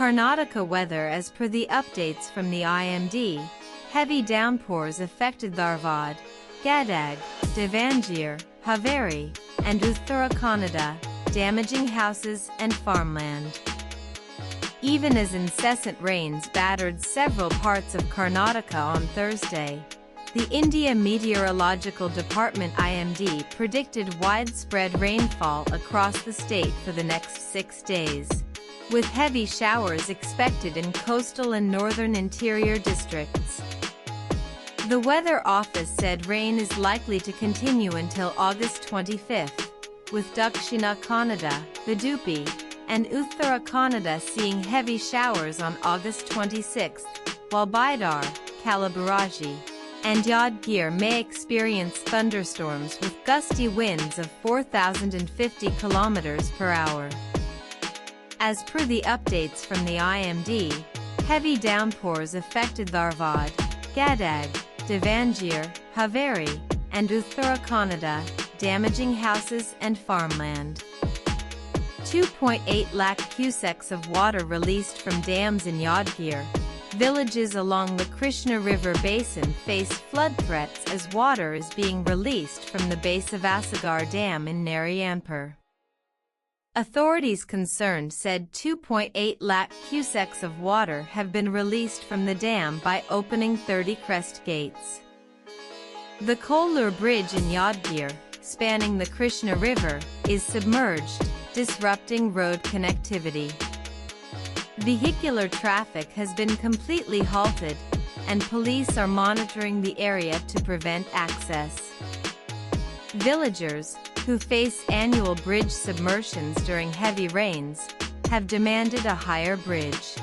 Karnataka weather. As per the updates from the IMD, heavy downpours affected Dharwad, Gadag, Davangere, Haveri, and Uttara Kannada, damaging houses and farmland. Even as incessant rains battered several parts of Karnataka on Thursday, the India Meteorological Department IMD predicted widespread rainfall across the state for the next 6 days, with heavy showers expected in coastal and northern interior districts. The Weather Office said rain is likely to continue until August 25, with Dakshina Kannada, Udupi, and Uttara Kannada seeing heavy showers on August 26, while Bidar, Kalaburaji, and Yadgir may experience thunderstorms with gusty winds of 4,050 km per hour. As per the updates from the IMD, heavy downpours affected Dharwad, Gadag, Davangere, Haveri, and Uttara Kannada, damaging houses and farmland. 2.8 lakh cusecs of water released from dams in Yadgir. Villages along the Krishna River basin face flood threats as water is being released from the base of Asagar Dam in Narayanpur. Authorities concerned said 2.8 lakh cusecs of water have been released from the dam by opening 30 crest gates. The Kollur Bridge in Yadgir, spanning the Krishna River, is submerged, disrupting road connectivity. Vehicular traffic has been completely halted, and police are monitoring the area to prevent access. Villagers, who face annual bridge submersions during heavy rains, have demanded a higher bridge.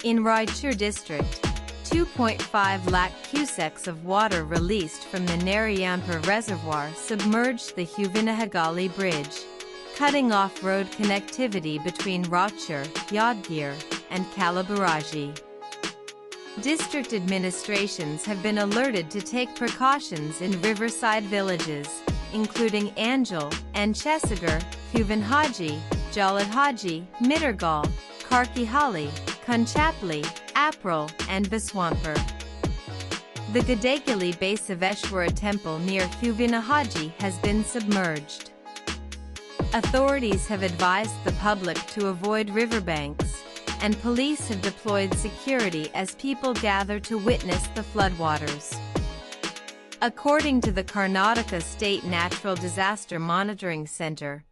In Raichur district, 2.5 lakh cusecs of water released from the Narayanpur reservoir submerged the Huvinahagali Bridge, cutting off road connectivity between Raichur, Yadgir, and Kalaburaji. District administrations have been alerted to take precautions in riverside villages, including Angel and Chesagar, Huvinhaji, Jaladhaji, Mittergal, Karkihali, Kunchapli, April, and Biswampur. The Gadagali Basaveshwara temple near Huvinahaji has been submerged. Authorities have advised the public to avoid riverbanks, and police have deployed security as people gather to witness the floodwaters. According to the Karnataka State Natural Disaster Monitoring Center,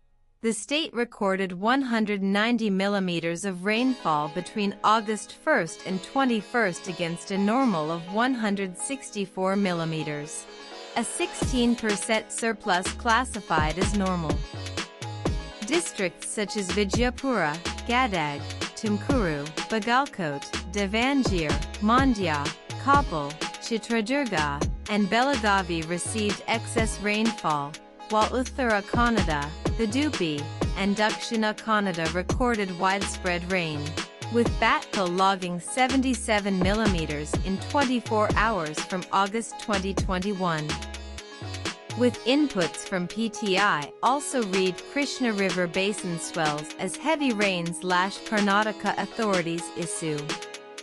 the state recorded 190 millimeters of rainfall between August 1st and 21st against a normal of 164 millimeters, a 16% surplus classified as normal. Districts such as Vijayapura, Gadag, Tumkuru, Bagalkote, Davangere, Mandya, Koppal, Chitradurga, and Belagavi received excess rainfall, while Uttara Kannada, Udupi, and Dakshina Kannada recorded widespread rain, with Bhatkal logging 77 millimeters in 24 hours from August 2021. With inputs from PTI, also read Krishna River basin swells as heavy rains lash Karnataka authorities issue.